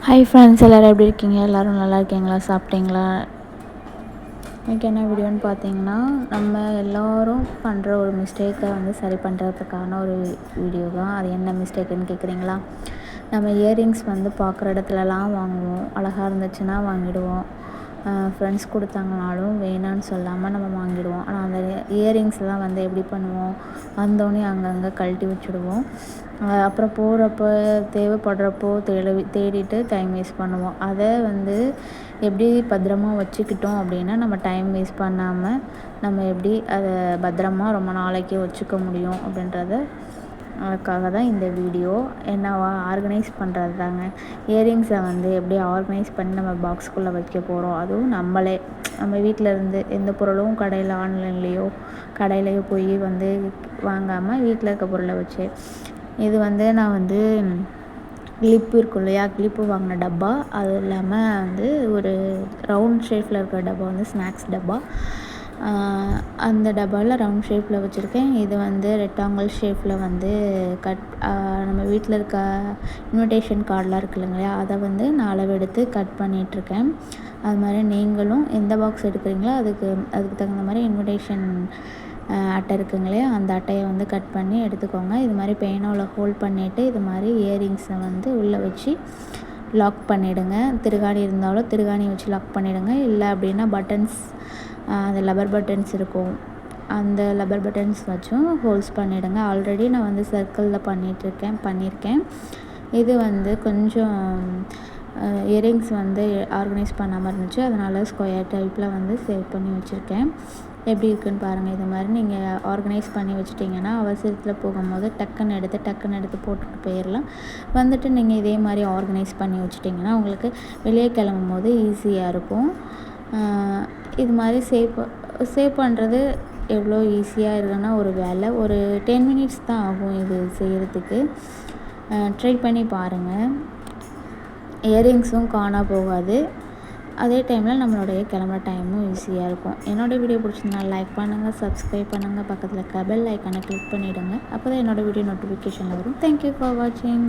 Hi friends, எல்லோரும் எப்படி இருக்கீங்க? எல்லோரும் நல்லா இருக்கீங்களா? சாப்பிட்டீங்களா? இன்றைக்கி என்ன வீடியோன்னு பார்த்தீங்கன்னா, நம்ம எல்லோரும் பண்ணுற ஒரு மிஸ்டேக்கை சரி பண்ணுறதுக்கான ஒரு வீடியோ தான். அது என்ன மிஸ்டேக்குன்னு கேட்குறீங்களா? நம்ம இயரிங்ஸ் பார்க்குற இடத்துலலாம் வாங்குவோம். அழகாக இருந்துச்சுன்னா வாங்கிடுவோம். ஃப்ரெண்ட்ஸ் கொடுத்தாங்கனாலும் வேணான்னு சொல்லாமல் நம்ம வாங்கிடுவோம். ஆனால் அந்த இயரிங்ஸ்லாம் எப்படி பண்ணுவோம்? வந்தோடனே அங்கங்கே கழட்டி வச்சுடுவோம். அப்புறம் போகிறப்ப தேவைப்படுறப்போ தேடிட்டு டைம் வேஸ்ட் பண்ணுவோம். அதை எப்படி பத்திரமா வச்சுக்கிட்டோம் அப்படின்னா, நம்ம டைம் வேஸ்ட் பண்ணாமல் நம்ம எப்படி அதை பத்திரமா ரொம்ப நாளைக்கு வச்சுக்க முடியும் அப்படின்றத அதுக்காக தான் இந்த வீடியோ. என்னவா ஆர்கனைஸ் பண்ணுறது தாங்க. இயரிங்ஸை எப்படி ஆர்கனைஸ் பண்ணி நம்ம பாக்ஸ்குள்ளே வைக்க போகிறோம். அதுவும் நம்ம வீட்டில் இருந்து எந்த பொருளும் கடையில் ஆன்லைன்லேயோ கடையிலையோ போய் வாங்காமல் வீட்டில் இருக்க பொருளை வச்சு இது நான் கிளிப்பு இருக்கும் இல்லையா, கிளிப்பு வாங்கின டப்பா. அது இல்லாமல் ஒரு ரவுண்ட் ஷேப்பில் இருக்கிற டப்பா ஸ்நாக்ஸ் டப்பா. அந்த டப்பாவில் ரவுண்ட் ஷேப்பில் வச்சுருக்கேன். இது ரெக்டாங்கிள் ஷேப்பில் நம்ம வீட்டில் இருக்க இன்விடேஷன் கார்டெலாம் இருக்குது இல்லைங்களா, அதை நான் அளவெடுத்து கட் பண்ணிகிட்ருக்கேன். அது மாதிரி நீங்களும் எந்த பாக்ஸ் எடுக்கிறீங்களோ அதுக்கு தகுந்த மாதிரி இன்விடேஷன் அட்டை இருக்குங்களே, அந்த அட்டையை கட் பண்ணி எடுத்துக்கோங்க. இது மாதிரி பேனாவில் ஹோல்ட் பண்ணிவிட்டு இது மாதிரி இயரிங்ஸை உள்ளே வச்சு லாக் பண்ணிவிடுங்க. திருகாணி இருந்தாலும் திருகாணி வச்சு லாக் பண்ணிவிடுங்க. இல்லை அப்படின்னா பட்டன்ஸ், அந்த லப்பர் பட்டன்ஸ் இருக்கும், அந்த லப்பர் பட்டன்ஸ் வச்சும் ஹோல்ஸ் பண்ணிவிடுங்க. ஆல்ரெடி நான் சர்க்கிளில் பண்ணியிருக்கேன். இது கொஞ்சம் இயரிங்ஸ் ஆர்கனைஸ் பண்ணாமல் இருந்துச்சு, அதனால் ஸ்கொயர் டைப்பில் சேவ் பண்ணி வச்சுருக்கேன். எப்படி இருக்குதுன்னு பாருங்கள். இது மாதிரி நீங்கள் ஆர்கனைஸ் பண்ணி வச்சுட்டிங்கன்னா அவசரத்தில் போகும்போது டக்குன்னு எடுத்து போட்டுட்டு போயிடலாம். நீங்கள் இதே மாதிரி ஆர்கனைஸ் பண்ணி வச்சுட்டிங்கன்னா உங்களுக்கு வெளியே கிளம்பும் போது ஈஸியாக இருக்கும். இது மாதிரி சேவ் பண்ணுறது எவ்வளோ ஈஸியாக இருக்குன்னா, ஒரு வேலை ஒரு 10 மினிட்ஸ் தான் ஆகும் இது செய்கிறதுக்கு. ட்ரை பண்ணி பாருங்கள். இயரிங்ஸும் காணா போகாது. அதே டைமில் நம்மளுடைய கிளம்புற டைமும் ஈஸியாக இருக்கும். என்னோடய வீடியோ பிடிச்சிருந்தா லைக் பண்ணுங்கள், சப்ஸ்கிரைப் பண்ணுங்கள், பக்கத்தில் இருக்க பெல் ஐக்கானை கிளிக் பண்ணிவிடுங்க. அப்போ தான் என்னோடய வீடியோ நோட்டிஃபிகேஷன் வரும். தேங்க்யூ ஃபார் வாட்சிங்.